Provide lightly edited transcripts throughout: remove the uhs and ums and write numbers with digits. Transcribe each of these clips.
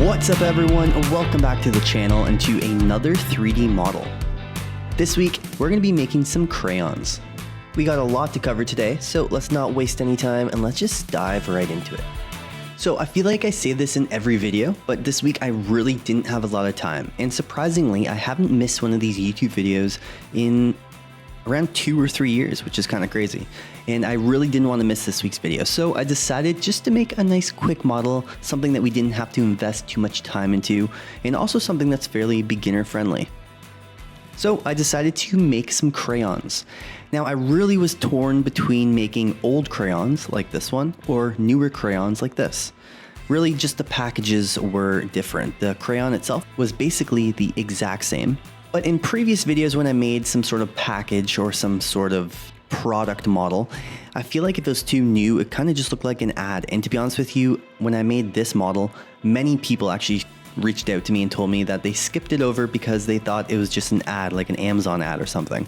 What's up everyone, welcome back to the channel and to another 3D model. This week, we're going to be making some crayons. We got a lot to cover today, so let's not waste any time and let's just dive right into it. So I feel like I say this in every video, but this week I really didn't have a lot of time, and surprisingly I haven't missed one of these YouTube videos in around 2 or 3 years, which is kind of crazy. And I really didn't want to miss this week's video, so I decided just to make a nice quick model, something that we didn't have to invest too much time into, and also something that's fairly beginner friendly. So I decided to make some crayons. Now I really was torn between making old crayons like this one or newer crayons like this. Really just the packages were different. The crayon itself was basically the exact same. But in previous videos when I made some sort of package or some sort of product model, I feel like if it was too new, it kind of just looked like an ad. And to be honest with you, when I made this model, many people actually reached out to me and told me that they skipped it over because they thought it was just an ad, like an Amazon ad or something.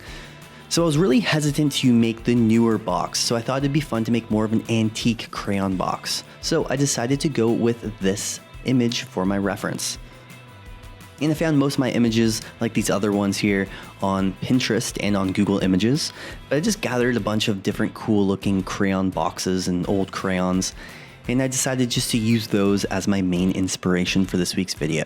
So I was really hesitant to make the newer box, so I thought it'd be fun to make more of an antique crayon box. So I decided to go with this image for my reference. And I found most of my images, like these other ones here, on Pinterest and on Google Images. But I just gathered a bunch of different cool looking crayon boxes and old crayons, and I decided just to use those as my main inspiration for this week's video.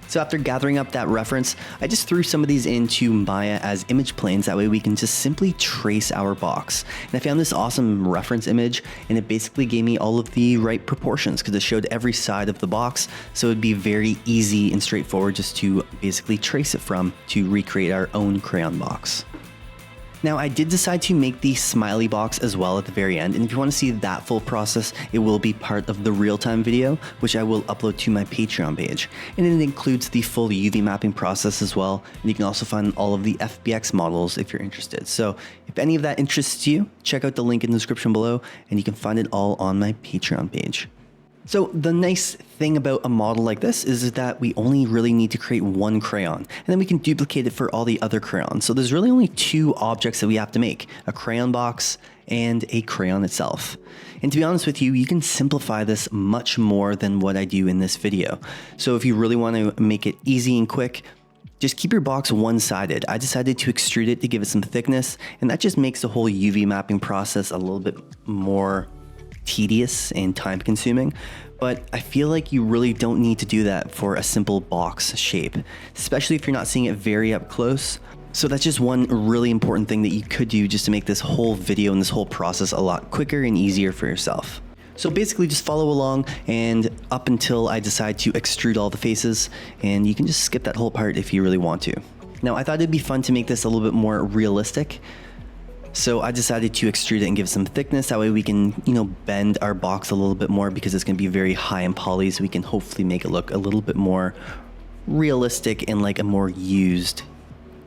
So after gathering up that reference, I just threw some of these into Maya as image planes, that way we can just simply trace our box. And I found this awesome reference image, and it basically gave me all of the right proportions because it showed every side of the box, so it'd be very easy and straightforward just to basically trace it from to recreate our own crayon box. Now I did decide to make the smiley box as well at the very end, and if you want to see that full process, it will be part of the real-time video, which I will upload to my Patreon page. And it includes the full UV mapping process as well, and you can also find all of the FBX models if you're interested. So if any of that interests you, check out the link in the description below, and you can find it all on my Patreon page. So the nice thing about a model like this is that we only really need to create one crayon, and then we can duplicate it for all the other crayons. So there's really only 2 objects that we have to make: a crayon box and a crayon itself. And to be honest with you, you can simplify this much more than what I do in this video. So if you really want to make it easy and quick, just keep your box one-sided. I decided to extrude it to give it some thickness, and that just makes the whole UV mapping process a little bit more tedious and time consuming, but I feel like you really don't need to do that for a simple box shape, especially if you're not seeing it very up close. So that's just one really important thing that you could do just to make this whole video and this whole process a lot quicker and easier for yourself. So basically just follow along and up until I decide to extrude all the faces, and you can just skip that whole part if you really want to. Now I thought it'd be fun to make this a little bit more realistic, so I decided to extrude it and give some thickness. That way we can, bend our box a little bit more because it's going to be very high in poly, so we can hopefully make it look a little bit more realistic and like a more used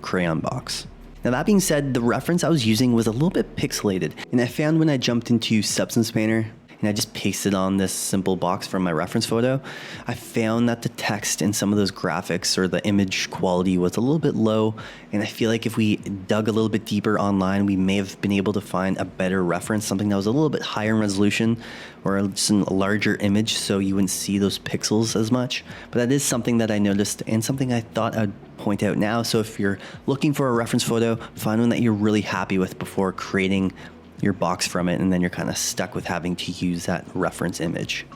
crayon box. Now that being said, the reference I was using was a little bit pixelated, and I found when I jumped into Substance Painter and I just pasted on this simple box from my reference photo, I found that the text and some of those graphics or the image quality was a little bit low, and I feel like if we dug a little bit deeper online, we may have been able to find a better reference, something that was a little bit higher in resolution or just a larger image so you wouldn't see those pixels as much. But that is something that I noticed and something I thought I'd point out now. So if you're looking for a reference photo, find one that you're really happy with before creating your box from it, and then you're kind of stuck with having to use that reference image.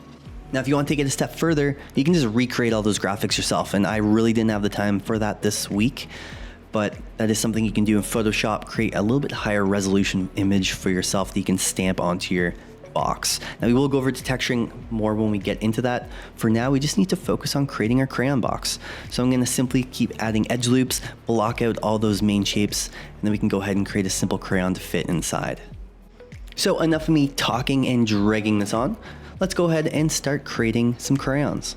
Now if you want to take it a step further, you can just recreate all those graphics yourself, and I really didn't have the time for that this week, but that is something you can do in Photoshop. Create a little bit higher resolution image for yourself that you can stamp onto your box. Now we will go over to texturing more when we get into that. For now, we just need to focus on creating our crayon box. So I'm going to simply keep adding edge loops, block out all those main shapes, and then we can go ahead and create a simple crayon to fit inside. So enough of me talking and dragging this on. Let's go ahead and start creating some crayons.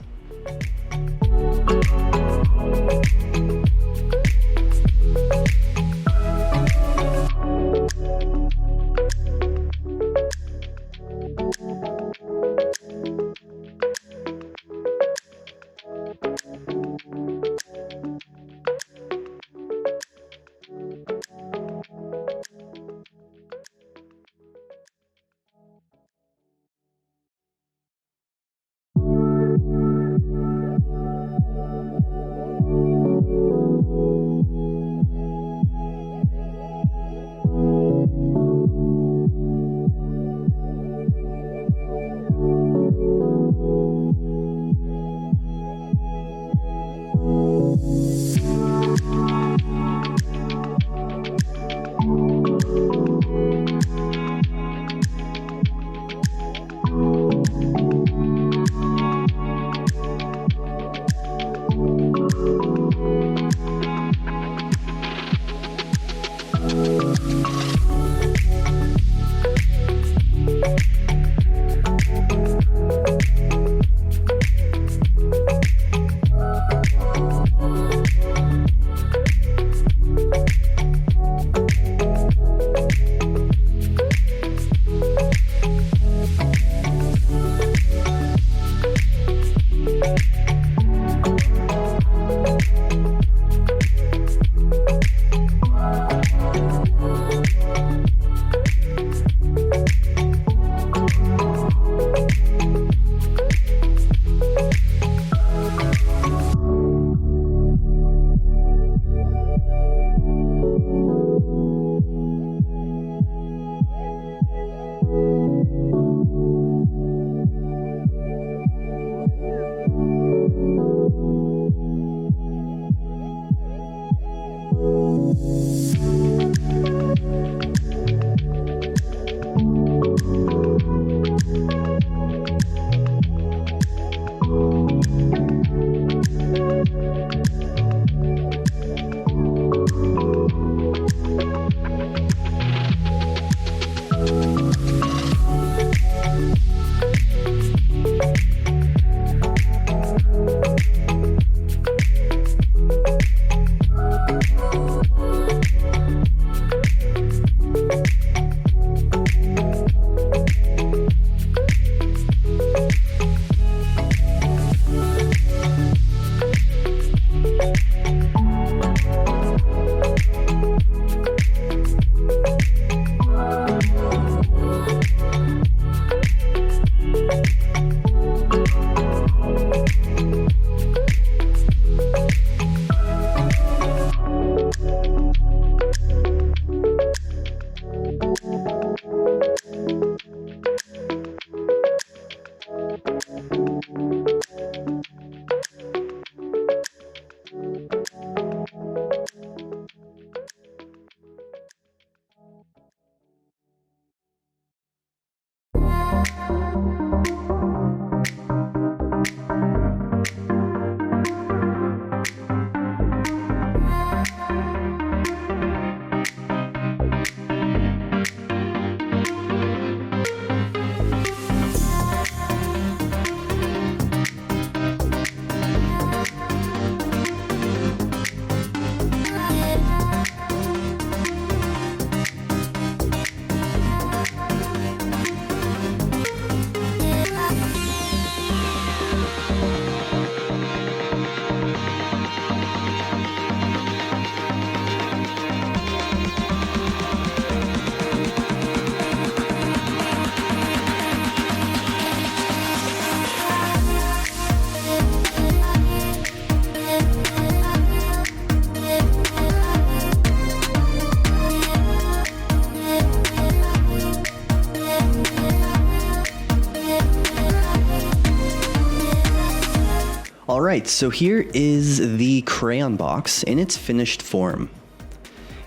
All right, so here is the crayon box in its finished form.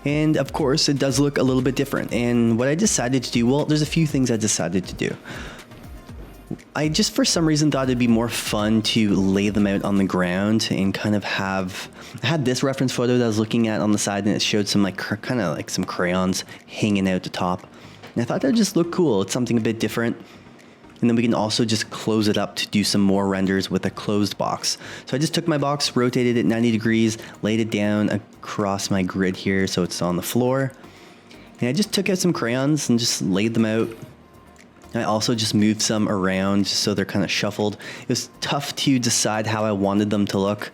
And of course, it does look a little bit different. And what I decided to do, well, there's a few things I decided to do. I just, for some reason, thought it'd be more fun to lay them out on the ground and kind of have, I had this reference photo that I was looking at on the side, and it showed some kind of like some crayons hanging out the top. And I thought that would just look cool. It's something a bit different. And then we can also just close it up to do some more renders with a closed box. So I just took my box, rotated it 90 degrees, laid it down across my grid here so it's on the floor. And I just took out some crayons and just laid them out. I also just moved some around just so they're kind of shuffled. It was tough to decide how I wanted them to look,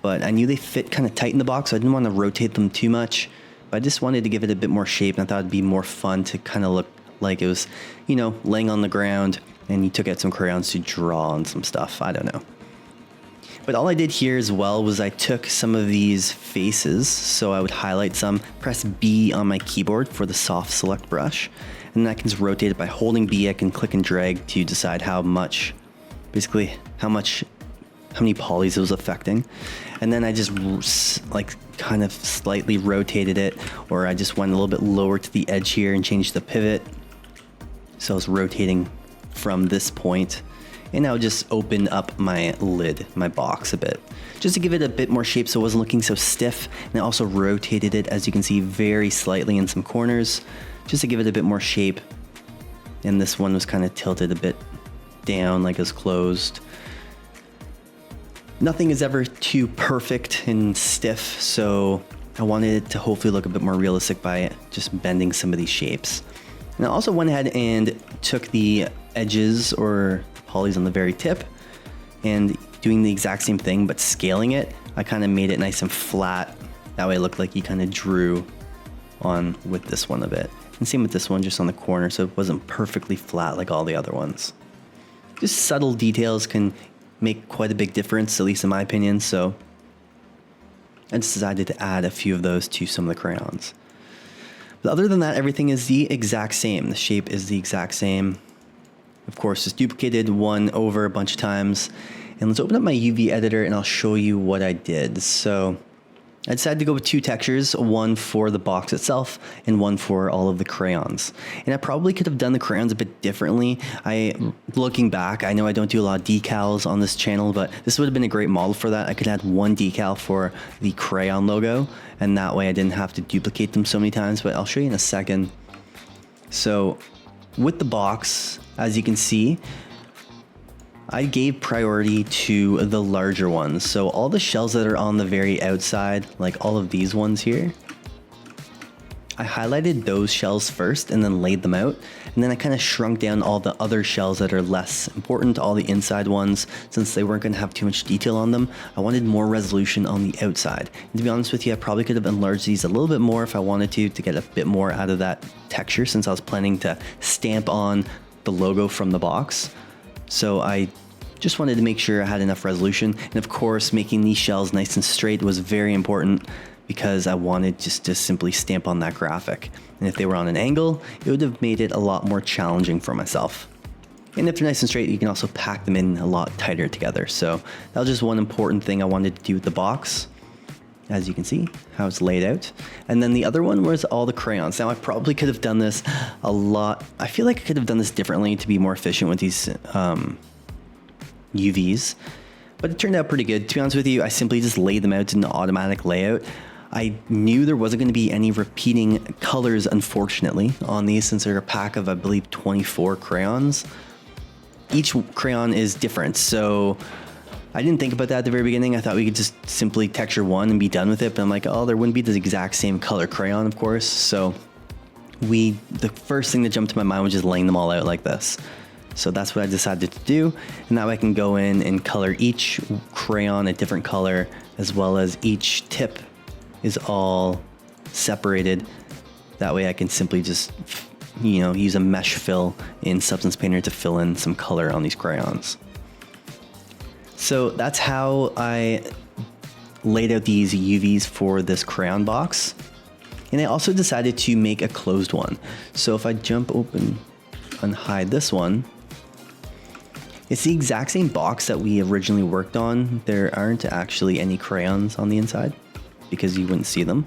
but I knew they fit kind of tight in the box, so I didn't want to rotate them too much. But I just wanted to give it a bit more shape, and I thought it'd be more fun to kind of look like it was, you know, laying on the ground. And you took out some crayons to draw on some stuff. I don't know. But all I did here as well was I took some of these faces. So I would highlight some, press B on my keyboard for the soft select brush. And then I can just rotate it by holding B. I can click and drag to decide how much, basically how many polys it was affecting. And then I just like kind of slightly rotated it, or I just went a little bit lower to the edge here and changed the pivot. So I was rotating from this point, and I'll just open up my lid, my box a bit, just to give it a bit more shape so it wasn't looking so stiff. And I also rotated it, as you can see, very slightly in some corners, just to give it a bit more shape. And this one was kind of tilted a bit down, like it was closed. Nothing is ever too perfect and stiff, so I wanted it to hopefully look a bit more realistic by just bending some of these shapes. And I also went ahead and took the edges or polys on the very tip and doing the exact same thing, but scaling it. I kind of made it nice and flat. That way it looked like you kind of drew on with this one a bit. And same with this one, just on the corner, so it wasn't perfectly flat like all the other ones. Just subtle details can make quite a big difference, at least in my opinion, so I just decided to add a few of those to some of the crayons. But other than that, everything is the exact same. The shape is the exact same. Of course, just duplicated one over a bunch of times. And let's open up my UV editor and I'll show you what I did. So I decided to go with two textures, one for the box itself and one for all of the crayons. And I probably could have done the crayons a bit differently. Looking back, I know I don't do a lot of decals on this channel, but this would have been a great model for that. I could add one decal for the crayon logo, and that way I didn't have to duplicate them so many times, but I'll show you in a second. So with the box, as you can see, I gave priority to the larger ones. So all the shells that are on the very outside, like all of these ones here, I highlighted those shells first and then laid them out. And then I kind of shrunk down all the other shells that are less important, all the inside ones, since they weren't going to have too much detail on them. I wanted more resolution on the outside. And to be honest with you, I probably could have enlarged these a little bit more if I wanted to get a bit more out of that texture, since I was planning to stamp on the logo from the box. So I just wanted to make sure I had enough resolution. And of course, making these shells nice and straight was very important, because I wanted just to simply stamp on that graphic. And if they were on an angle, it would have made it a lot more challenging for myself. And if they're nice and straight, you can also pack them in a lot tighter together. So that was just one important thing I wanted to do with the box. As you can see, how it's laid out. And then the other one was all the crayons. Now I probably could have done this a lot. I feel like I could have done this differently to be more efficient with these UVs, but it turned out pretty good. To be honest with you, I simply just laid them out in the automatic layout. I knew there wasn't going to be any repeating colors, unfortunately, on these, since they're a pack of, I believe, 24 crayons. Each crayon is different, so I didn't think about that at the very beginning. I thought we could just simply texture one and be done with it, but I'm like, oh, there wouldn't be the exact same color crayon, of course. So the first thing that jumped to my mind was just laying them all out like this. So that's what I decided to do, and now I can go in and color each crayon a different color, as well as each tip is all separated. That way I can simply just, use a mesh fill in Substance Painter to fill in some color on these crayons. So that's how I laid out these UVs for this crayon box. And I also decided to make a closed one. So if I jump open, unhide this one, It's the exact same box that we originally worked on. There aren't actually any crayons on the inside because you wouldn't see them.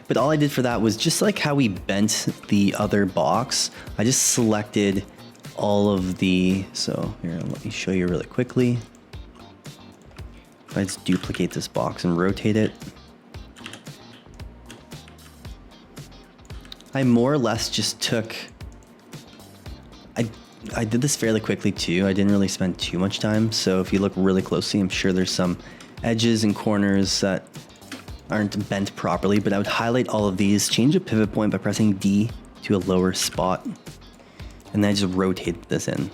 But all I did for that was just like how we bent the other box. I just selected all of the, so here, let me show you really quickly. If I just duplicate this box and rotate it, I more or less just took, I did this fairly quickly too. I didn't really spend too much time. So if you look really closely, I'm sure there's some edges and corners that aren't bent properly, but I would highlight all of these, change the pivot point by pressing D to a lower spot, and then I just rotate this in, and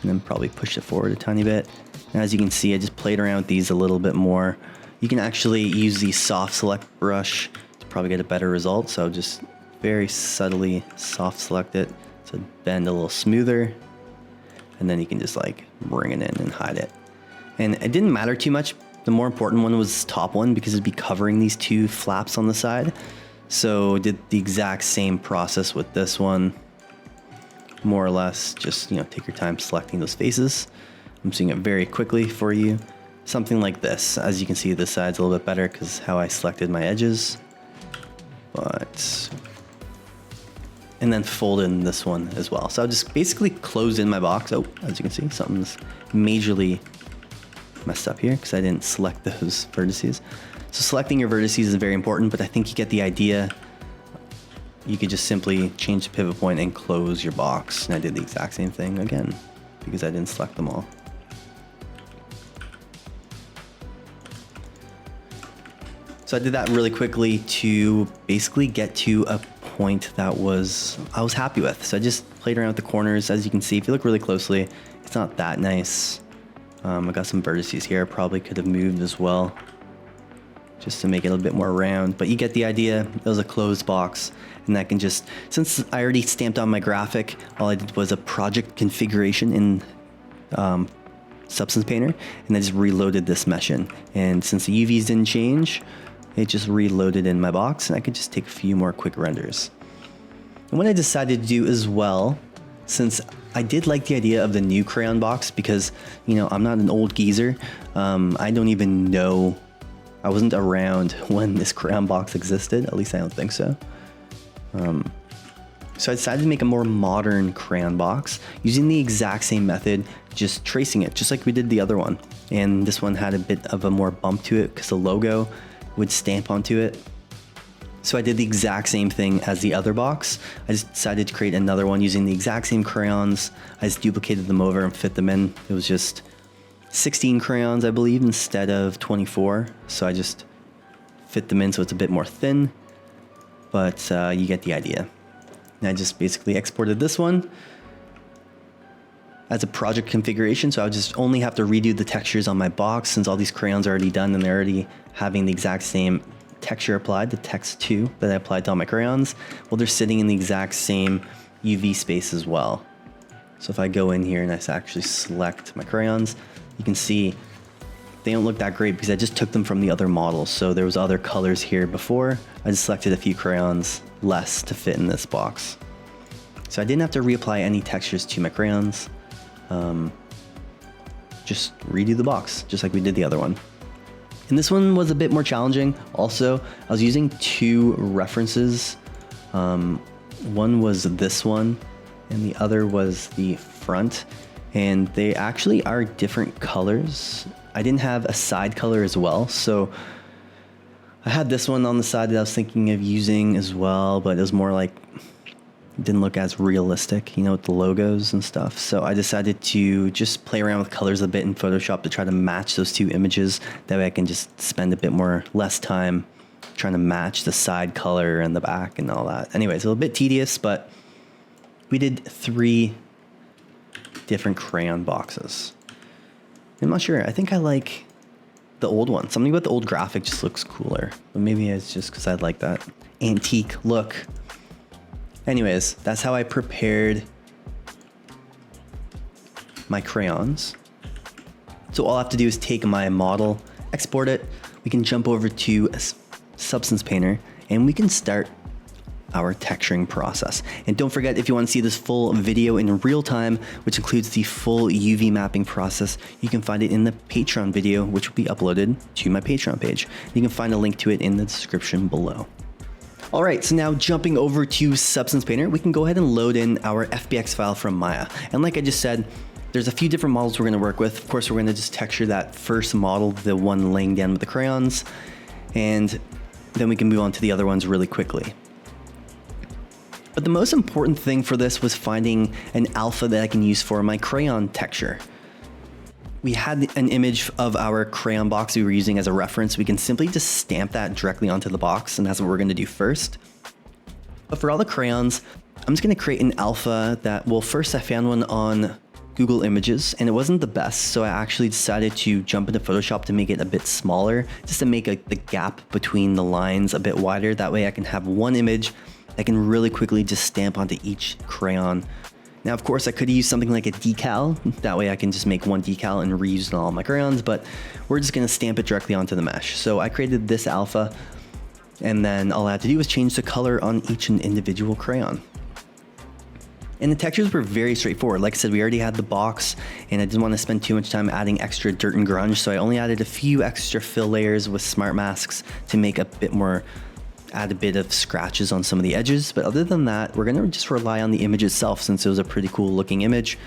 then probably push it forward a tiny bit. And as you can see, I just played around with these a little bit more. You can actually use the soft select brush to probably get a better result. So just very subtly soft select it to bend a little smoother, and then you can just like bring it in and hide it. And it didn't matter too much. The more important one was this top one because it'd be covering these two flaps on the side. So did the exact same process with this one. More or less, just, you know, take your time selecting those faces. I'm seeing it very quickly for you. Something like this. As you can see, this side's a little bit better because how I selected my edges. And then fold in this one as well. So I'll just basically close in my box. Oh, as you can see, something's majorly messed up here because I didn't select those vertices. So selecting your vertices is very important, but I think you get the idea. You could just simply change the pivot point and close your box. And I did the exact same thing again because I didn't select them all. So I did that really quickly to basically get to a point that I was happy with. So I just played around with the corners. As you can see, if you look really closely, it's not that nice. I got some vertices here. I probably could have moved as well, just to make it a little bit more round, but you get the idea. It was a closed box, and that can just, since I already stamped on my graphic, all I did was a project configuration in Substance Painter, and I just reloaded this mesh in. And since the UVs didn't change, it just reloaded in my box, and I could just take a few more quick renders. And what I decided to do as well, since I did like the idea of the new crayon box, because, you know, I'm not an old geezer. I don't even know, I wasn't around when this crayon box existed. At least I don't think so. So I decided to make a more modern crayon box using the exact same method, just tracing it, just like we did the other one. And this one had a bit of a more bump to it because the logo would stamp onto it. So I did the exact same thing as the other box. I just decided to create another one using the exact same crayons. I just duplicated them over and fit them in. It was just 16 crayons, I believe, instead of 24. So I just fit them in so it's a bit more thin, but you get the idea. And I just basically exported this one as a project configuration. So I would just only have to redo the textures on my box since all these crayons are already done and they're already having the exact same texture applied, the text 2 that I applied to all my crayons. Well, they're sitting in the exact same UV space as well. So if I go in here and I actually select my crayons, you can see they don't look that great because I just took them from the other model. So there was other colors here before. I just selected a few crayons less to fit in this box. So I didn't have to reapply any textures to my crayons. Just redo the box, just like we did the other one. And this one was a bit more challenging. Also, I was using two references. One was this one, and the other was the front. And they actually are different colors. I didn't have a side color as well, so I had this one on the side that I was thinking of using as well, but it was more like, it didn't look as realistic, you know, with the logos and stuff. So I decided to just play around with colors a bit in Photoshop to try to match those two images. That way I can just spend a bit less time trying to match the side color and the back and all that. Anyways, a little bit tedious, but we did 3 different crayon boxes. I'm not sure. I think I like the old one. Something about the old graphic just looks cooler. But maybe it's just because I like that antique look. Anyways, that's how I prepared my crayons. So all I have to do is take my model, export it. We can jump over to Substance Painter and we can start our texturing process. And don't forget, if you want to see this full video in real time, which includes the full UV mapping process, you can find it in the Patreon video, which will be uploaded to my Patreon page. You can find a link to it in the description below. All right, so now jumping over to Substance Painter, we can go ahead and load in our FBX file from Maya. And like I just said, there's a few different models we're gonna work with. Of course, we're gonna just texture that first model, the one laying down with the crayons, and then we can move on to the other ones really quickly. But the most important thing for this was finding an alpha that I can use for my crayon texture. We had an image of our crayon box we were using as a reference. We can simply just stamp that directly onto the box, and that's what we're gonna do first. But for all the crayons, I'm just gonna create an alpha that, well, first I found one on Google Images, and it wasn't the best, so I actually decided to jump into Photoshop to make it a bit smaller, just to make the gap between the lines a bit wider. That way I can have one image I can really quickly just stamp onto each crayon. Now, of course, I could use something like a decal. That way I can just make one decal and reuse it on all my crayons, but we're just gonna stamp it directly onto the mesh. So I created this alpha, and then all I had to do was change the color on each individual crayon. And the textures were very straightforward. Like I said, we already had the box, and I didn't want to spend too much time adding extra dirt and grunge, so I only added a few extra fill layers with smart masks to make add a bit of scratches on some of the edges. But other than that, we're gonna just rely on the image itself. Since it was a pretty cool looking image,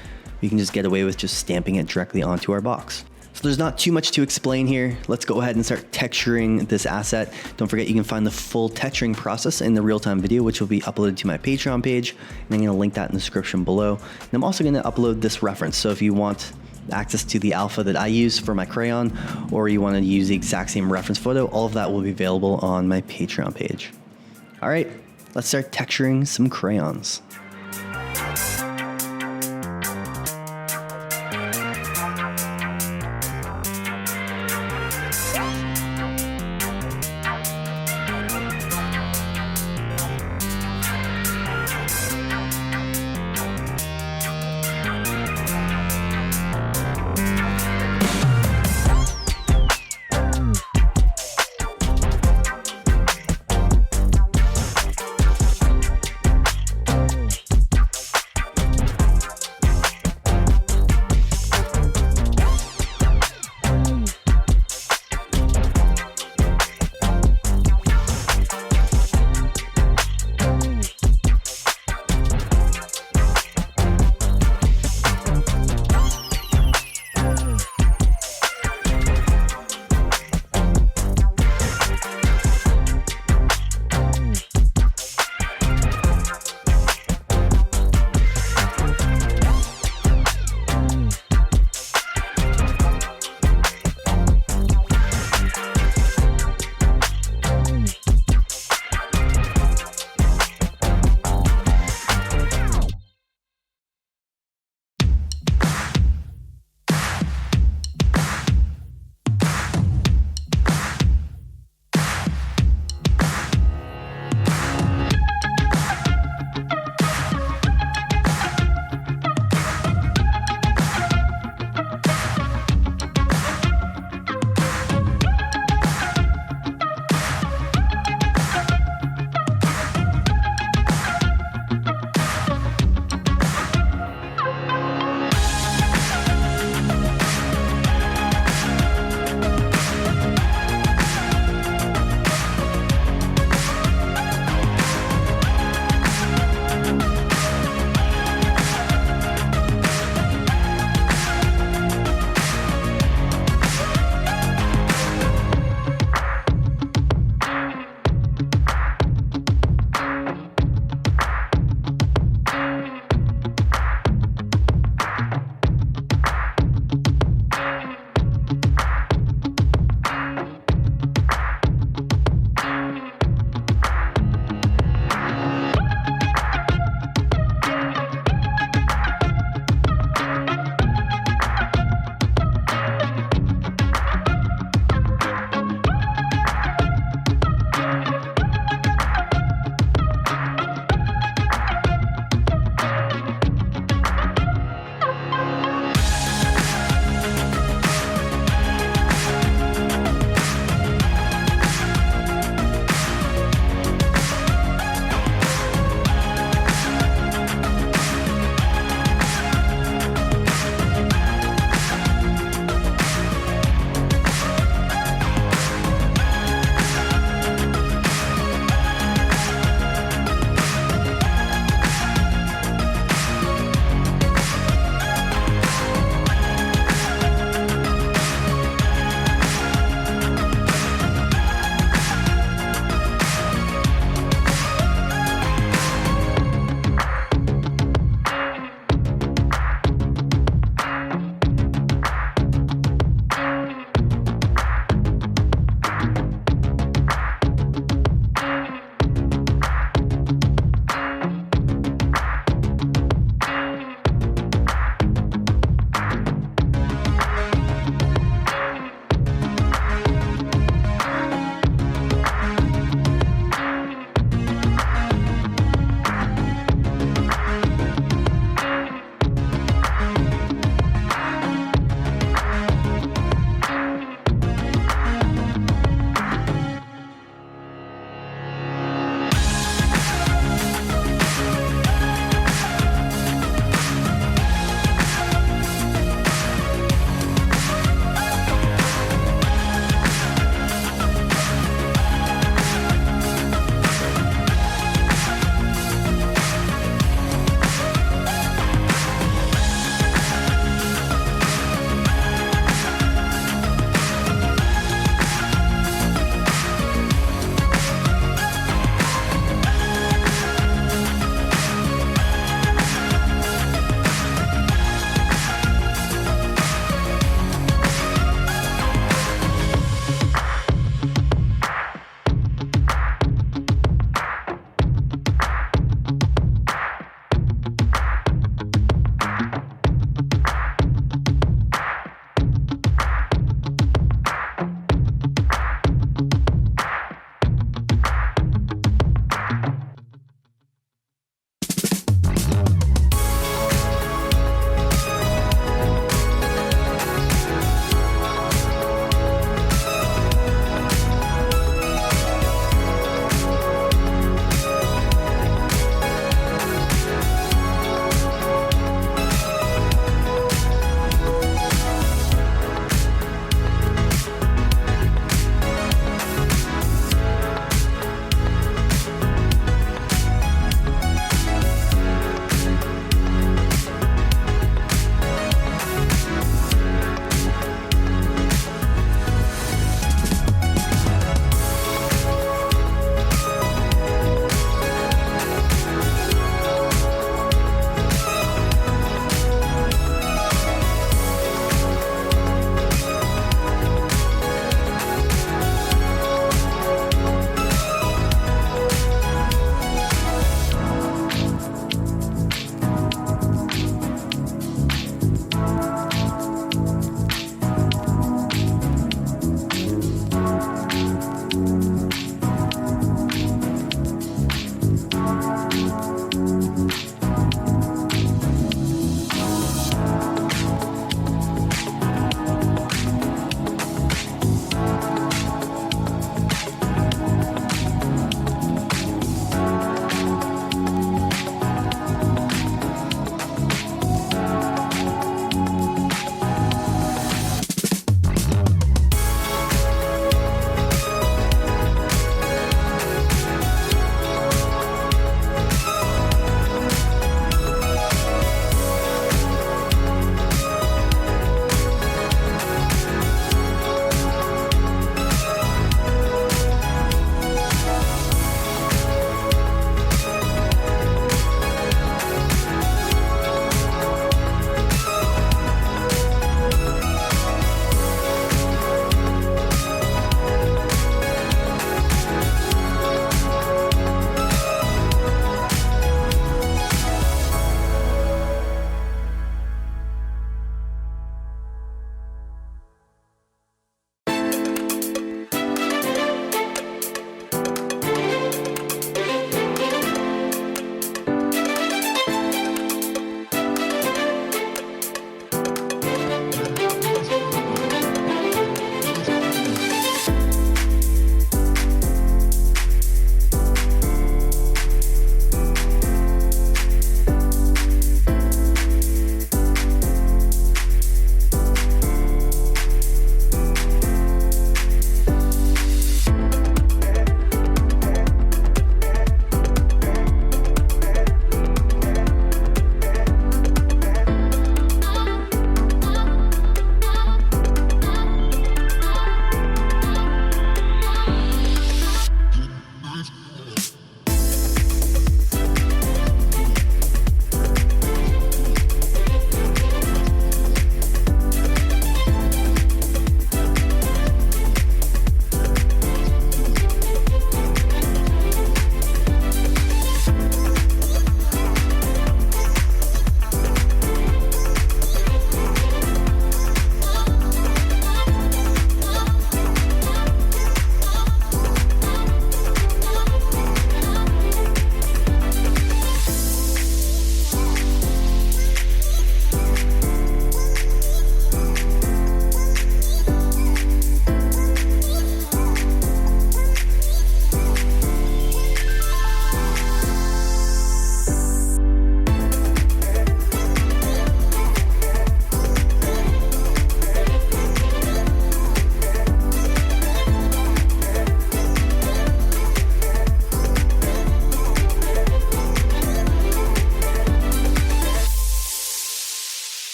we can just get away with just stamping it directly onto our box. So there's not too much to explain here. Let's go ahead and start texturing this asset. Don't forget, you can find the full texturing process in the real-time video, which will be uploaded to my Patreon page. And I'm gonna link that in the description below. And I'm also gonna upload this reference. So if you want access to the alpha that I use for my crayon, or you wanna use the exact same reference photo, all of that will be available on my Patreon page. All right, let's start texturing some crayons.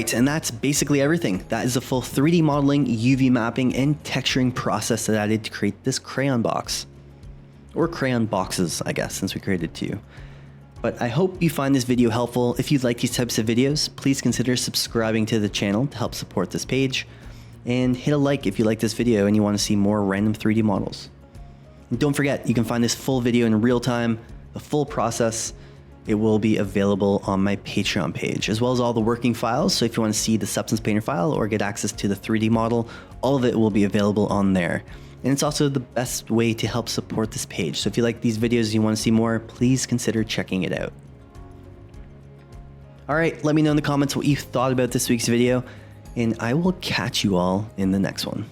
right, and that's basically everything. That is the full 3D modeling, UV mapping, and texturing process that I did to create this crayon box. Or crayon boxes, I guess, since we created two. But I hope you find this video helpful. If you like these types of videos, please consider subscribing to the channel to help support this page. And hit a like if you like this video and you want to see more random 3D models. And don't forget, you can find this full video in real time, the full process. It will be available on my Patreon page, as well as all the working files. So if you want to see the Substance Painter file or get access to the 3D model, all of it will be available on there. And it's also the best way to help support this page. So if you like these videos and you want to see more, please consider checking it out. All right, let me know in the comments what you thought about this week's video, and I will catch you all in the next one.